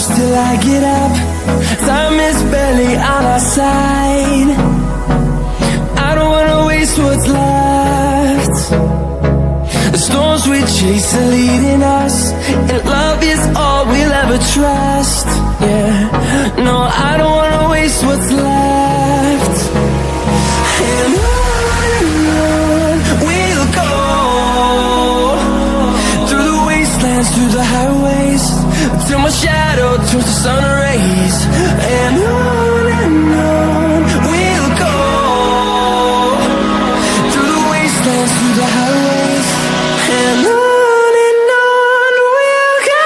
close till I get up. Time is barely on our side. I don't wanna waste what's left. The storms we chase are leading us, and love is all we'll ever trust. Yeah, no, I don't wanna waste what's left. And on we'll go, through the wastelands, through the highways, till my shadow turns to sun rays. And on we'll go, through the wastelands, through the highways, and on we'll go.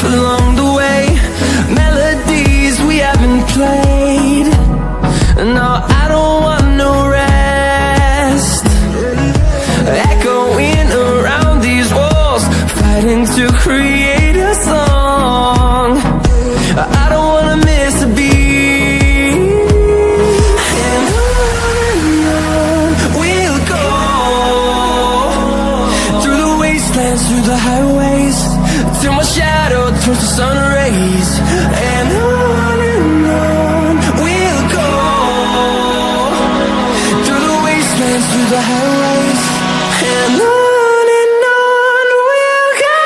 Along the way, melodies we haven't played. No, I don't want no rest. Echoing around these walls, fighting to create a song. I don't wanna miss a beat. And on we'll go, through the wastelands, through the highways, till my shadow turns to sun rays. And on we'll go, through the wastelands, through the highways, and on we'll go.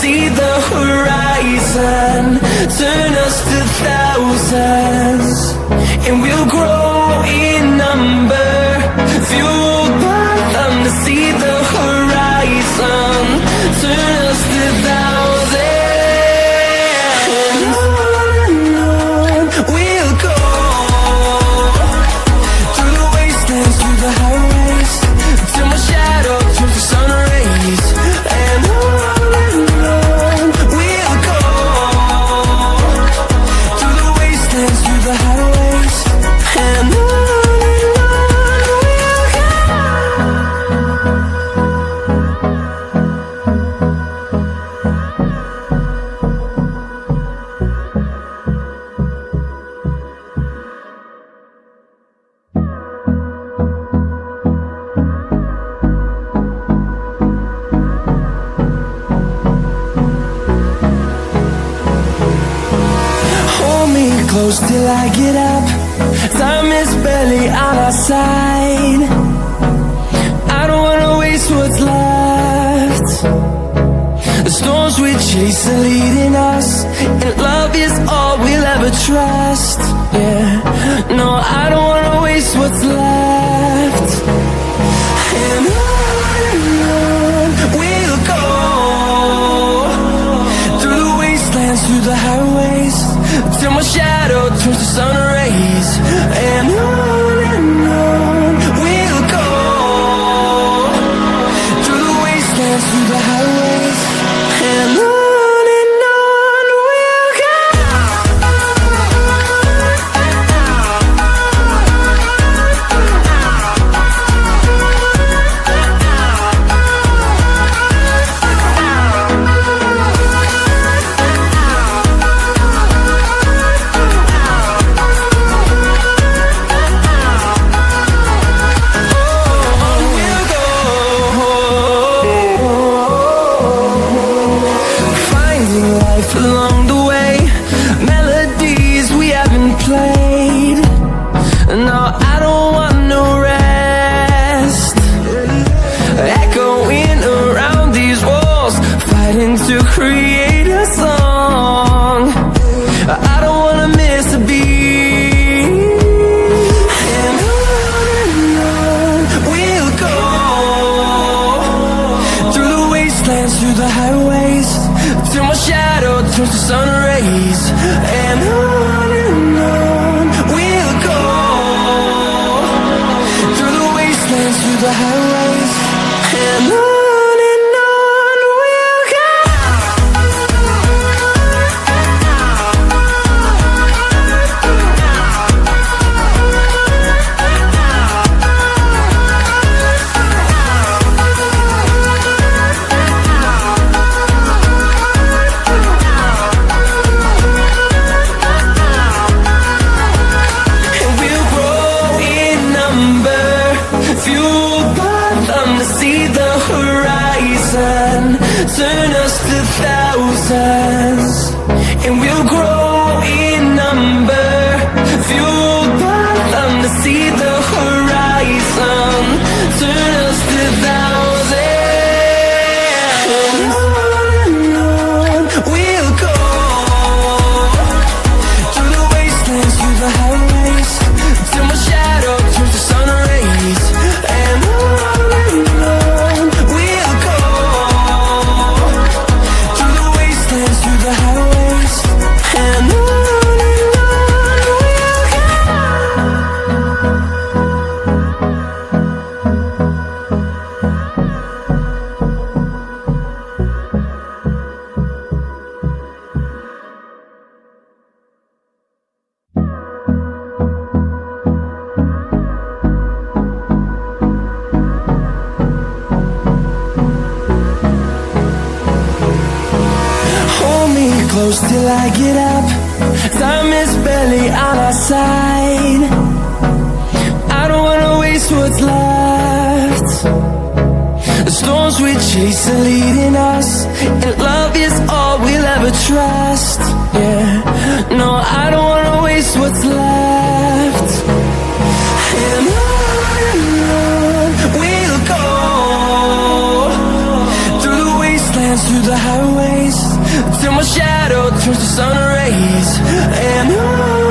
See the horizon, turn us to thousands, and we'll grow in number. Fueled by them to see the horizon, turn us to thousands. And on we'll go, through the wastelands, through the highways, till my shadow turns to sun rays. And the highways, and on we'll go. Hold me close till I get up. Time is barely on our side. I don't wanna waste what's left. The storms we chase are leading us, and love is all we'll ever trust. Yeah, no, I don't wanna waste what's left. And on we'll go, through the wastelands, through the highways, till my shadow turns to sun rays. And on we'll go, through the wastelands, through the highways, and on we'll go. Along the way, melodies we haven't played. No, I don't want no rest. Echoing around these walls, fighting to create a song. I don't wanna miss a beat. And on till my shadow turns to sun rays. And on we'll go, through the wastelands, through the highways. And on we'll go. Turn us to thousands, and we'll grow in number, fueled by them to see the horizon. Turn us to thousands, and on we'll go, through the wastelands, through the highways, till my shadow turns to sun rays. And on we'll go, through the highways. And on we'll go. Close till I get up. Time is barely on our side. I don't wanna waste what's left. The storms we chase are leading us, and love is all we'll ever trust. Yeah, no, I don't wanna waste what's left. And on we'll go, through the wastelands, through the highways, till my shadow turns to sun rays. And on